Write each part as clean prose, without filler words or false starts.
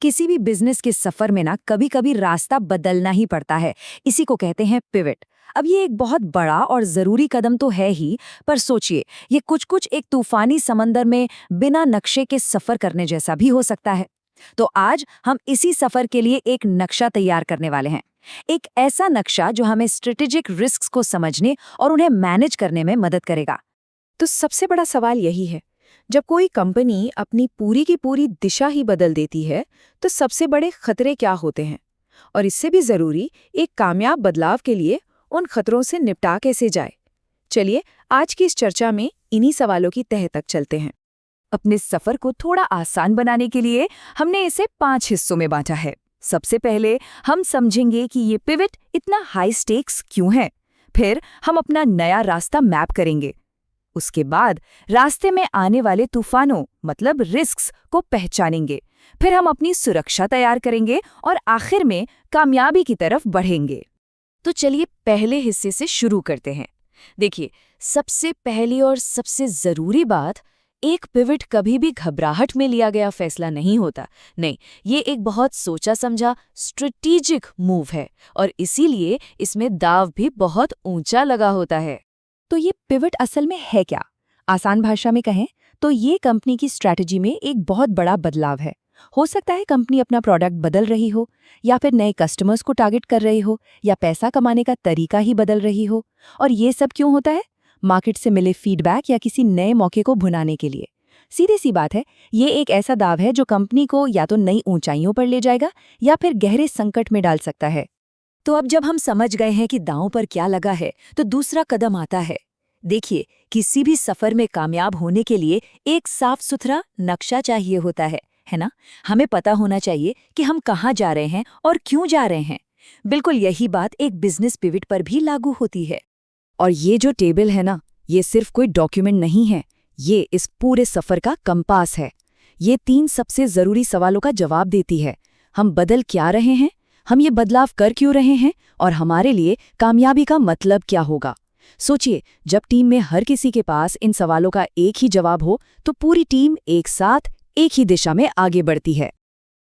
किसी भी बिजनेस के सफर में ना कभी कभी रास्ता बदलना ही पड़ता है। इसी को कहते हैं पिवट। अब ये एक बहुत बड़ा और जरूरी कदम तो है ही, पर सोचिए, ये कुछ कुछ एक तूफानी समंदर में बिना नक्शे के सफर करने जैसा भी हो सकता है। तो आज हम इसी सफर के लिए एक नक्शा तैयार करने वाले हैं। एक ऐसा नक्शा जो हमें स्ट्रेटेजिक रिस्क्स को समझने और उन्हें मैनेज करने में मदद करेगा। तो सबसे बड़ा सवाल यही है, जब कोई कंपनी अपनी पूरी की पूरी दिशा ही बदल देती है तो सबसे बड़े खतरे क्या होते हैं, और इससे भी जरूरी एक कामयाब बदलाव के लिए उन खतरों से निपटा कैसे जाए। चलिए आज की इस चर्चा में इन्हीं सवालों की तह तक चलते हैं। अपने सफर को थोड़ा आसान बनाने के लिए हमने इसे 5 हिस्सों में बांटा है। सबसे पहले हम समझेंगे कि ये पिवट इतना हाई स्टेक्स क्यों है। फिर हम अपना नया रास्ता मैप करेंगे। उसके बाद रास्ते में आने वाले तूफानों मतलब रिस्क्स को पहचानेंगे। फिर हम अपनी सुरक्षा तैयार करेंगे और आखिर में कामयाबी की तरफ बढ़ेंगे। तो चलिए पहले हिस्से से शुरू करते हैं। देखिए, सबसे पहली और सबसे जरूरी बात, एक पिवट कभी भी घबराहट में लिया गया फैसला नहीं होता। नहीं, ये एक बहुत सोचा समझा स्ट्रेटेजिक मूव है और इसीलिए इसमें दाव भी बहुत ऊंचा लगा होता है। तो ये पिवट असल में है क्या? आसान भाषा में कहें तो ये कंपनी की स्ट्रैटेजी में एक बहुत बड़ा बदलाव है। हो सकता है कंपनी अपना प्रोडक्ट बदल रही हो, या फिर नए कस्टमर्स को टारगेट कर रही हो, या पैसा कमाने का तरीका ही बदल रही हो। और ये सब क्यों होता है? मार्केट से मिले फीडबैक या किसी नए मौके को भुनाने के लिए। सीधी सी बात है, ये एक ऐसा दाव है जो कंपनी को या तो नई ऊंचाइयों पर ले जाएगा या फिर गहरे संकट में डाल सकता है। तो अब जब हम समझ गए हैं कि दांव पर क्या लगा है, तो दूसरा कदम आता है। देखिए, किसी भी सफर में कामयाब होने के लिए एक साफ सुथरा नक्शा चाहिए होता है ना? हमें पता होना चाहिए कि हम कहाँ जा रहे हैं और क्यों जा रहे हैं। बिल्कुल यही बात एक बिजनेस पिवट पर भी लागू होती है। और ये जो टेबल है ना, ये सिर्फ कोई डॉक्यूमेंट नहीं है, ये इस पूरे सफर का कंपास है। ये 3 सबसे जरूरी सवालों का जवाब देती है। हम बदल क्या रहे हैं, हम ये बदलाव कर क्यों रहे हैं, और हमारे लिए कामयाबी का मतलब क्या होगा। सोचिए, जब टीम में हर किसी के पास इन सवालों का एक ही जवाब हो तो पूरी टीम एक साथ एक ही दिशा में आगे बढ़ती है।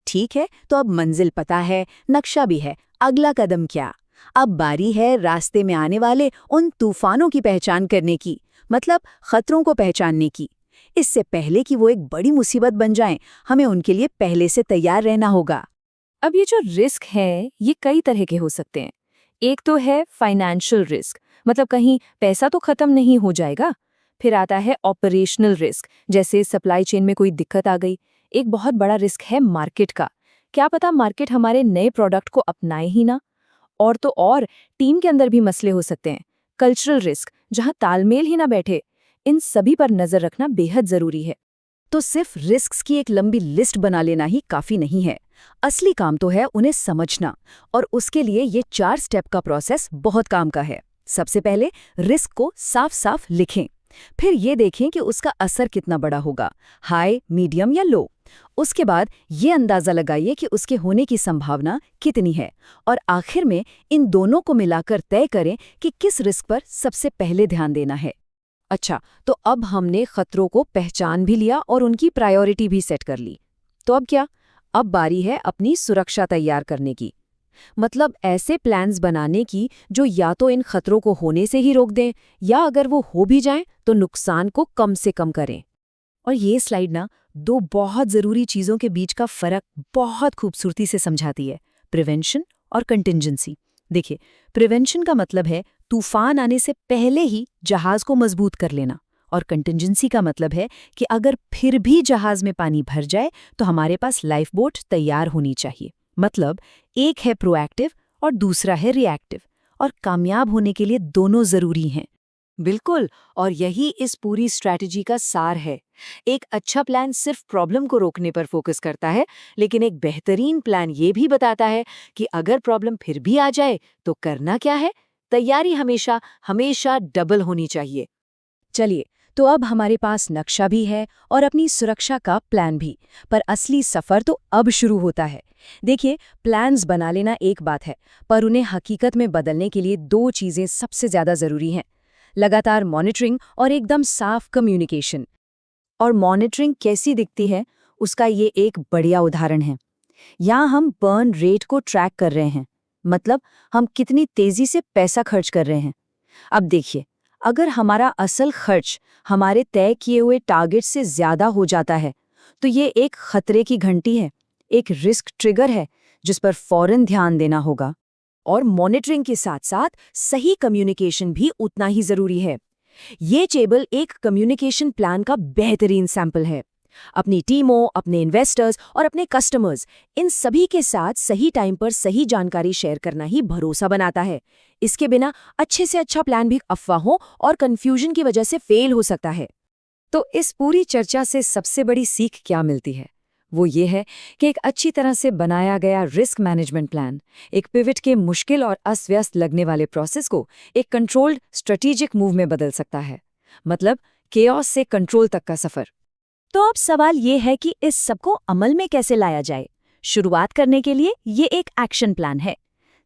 ठीक है, तो अब मंजिल पता है, नक्शा भी है, अगला कदम क्या? अब बारी है रास्ते में आने वाले उन तूफानों की पहचान करने की, मतलब खतरों को पहचानने की। इससे पहले कि वो एक बड़ी मुसीबत बन जाएं, हमें उनके लिए पहले से तैयार रहना होगा। अब ये जो रिस्क है ये कई तरह के हो सकते हैं। एक तो है फाइनेंशियल रिस्क, मतलब कहीं पैसा तो खत्म नहीं हो जाएगा। फिर आता है ऑपरेशनल रिस्क, जैसे सप्लाई चेन में कोई दिक्कत आ गई। एक बहुत बड़ा रिस्क है मार्केट का, क्या पता मार्केट हमारे नए प्रोडक्ट को अपनाए ही ना। और तो और टीम के अंदर भी मसले हो सकते हैं। कल्चरल रिस्क, जहां तालमेल ही ना बैठे। इन सभी पर नजर रखना बेहद जरूरी है। तो सिर्फ रिस्क्स की एक लंबी लिस्ट बना लेना ही काफी नहीं है। असली काम तो है उन्हें समझना, और उसके लिए ये 4 स्टेप का प्रोसेस बहुत काम का है। सबसे पहले रिस्क को साफ साफ लिखें। फिर ये देखें कि उसका असर कितना बड़ा होगा, हाई, मीडियम या लो। उसके बाद ये अंदाजा लगाइए कि उसके होने की संभावना कितनी है, और आखिर में इन दोनों को मिलाकर तय करें कि किस रिस्क पर सबसे पहले ध्यान देना है। अच्छा, तो अब हमने खतरों को पहचान भी लिया और उनकी प्रायोरिटी भी सेट कर ली। तो अब क्या? अब बारी है अपनी सुरक्षा तैयार करने की, मतलब ऐसे प्लान्स बनाने की जो या तो इन खतरों को होने से ही रोक दें, या अगर वो हो भी जाएं तो नुकसान को कम से कम करें। और ये स्लाइड ना 2 बहुत जरूरी चीजों के बीच का फर्क बहुत खूबसूरती से समझाती है, प्रिवेंशन और कंटिंजेंसी। देखिए, प्रिवेंशन का मतलब है तूफान आने से पहले ही जहाज को मजबूत कर लेना, और कंटिंजेंसी का मतलब है कि अगर फिर भी जहाज में पानी भर जाए तो हमारे पास लाइफ बोट तैयार होनी चाहिए। मतलब एक है प्रोएक्टिव और दूसरा है रिएक्टिव, और कामयाब होने के लिए दोनों जरूरी हैं। बिल्कुल, और यही इस पूरी स्ट्रैटेजी का सार है। एक अच्छा प्लान सिर्फ प्रॉब्लम को रोकने पर फोकस करता है, लेकिन एक बेहतरीन प्लान ये भी बताता है कि अगर प्रॉब्लम फिर भी आ जाए तो करना क्या है। तैयारी हमेशा हमेशा डबल होनी चाहिए। चलिए, तो अब हमारे पास नक्शा भी है और अपनी सुरक्षा का प्लान भी, पर असली सफर तो अब शुरू होता है। देखिए, प्लान्स बना लेना एक बात है, पर उन्हें हकीकत में बदलने के लिए 2 चीजें सबसे ज्यादा जरूरी हैं, लगातार मॉनिटरिंग और एकदम साफ कम्युनिकेशन। और मॉनिटरिंग कैसी दिखती है, उसका ये एक बढ़िया उदाहरण है। यहाँ हम बर्न रेट को ट्रैक कर रहे हैं, मतलब हम कितनी तेजी से पैसा खर्च कर रहे हैं। अब देखिए, अगर हमारा असल खर्च हमारे तय किए हुए टारगेट से ज्यादा हो जाता है, तो ये एक खतरे की घंटी है, एक रिस्क ट्रिगर है जिस पर फौरन ध्यान देना होगा। और मॉनिटरिंग के साथ साथ सही कम्युनिकेशन भी उतना ही जरूरी है। ये टेबल एक कम्युनिकेशन प्लान का बेहतरीन सैंपल है। अपनी टीमों, अपने इन्वेस्टर्स और अपने कस्टमर्स, इन सभी के साथ सही टाइम पर सही जानकारी शेयर करना ही भरोसा बनाता है। इसके बिना अच्छे से अच्छा प्लान भी अफवाहों और कंफ्यूजन की वजह से फेल हो सकता है। तो इस पूरी चर्चा से सबसे बड़ी सीख क्या मिलती है? वो ये है कि एक अच्छी तरह से बनाया गया रिस्क मैनेजमेंट प्लान एक पिवट के मुश्किल और अस्त-व्यस्त लगने वाले प्रोसेस को एक कंट्रोल्ड स्ट्रेटेजिक मूव में बदल सकता है, मतलब केओस से कंट्रोल तक का सफर। तो अब सवाल ये है कि इस सबको अमल में कैसे लाया जाए। शुरुआत करने के लिए ये एक एक्शन प्लान है।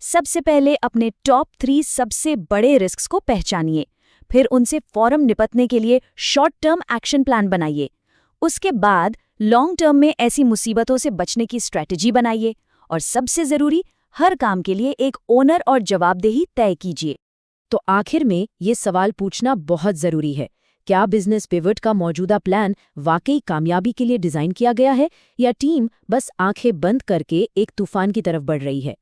सबसे पहले अपने टॉप 3 सबसे बड़े रिस्क्स को पहचानिए, फिर उनसे फौरन निपटने के लिए शॉर्ट टर्म एक्शन प्लान बनाइए। उसके बाद लॉन्ग टर्म में ऐसी मुसीबतों से बचने की स्ट्रैटेजी बनाइए, और सबसे जरूरी, हर काम के लिए एक ओनर और जवाबदेही तय कीजिए। तो आखिर में ये सवाल पूछना बहुत जरूरी है, क्या बिजनेस पिवट का मौजूदा प्लान वाकई कामयाबी के लिए डिजाइन किया गया है, या टीम बस आंखें बंद करके एक तूफान की तरफ बढ़ रही है?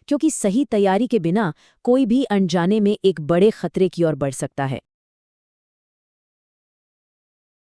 क्योंकि सही तैयारी के बिना कोई भी अनजाने में एक बड़े खतरे की ओर बढ़ सकता है।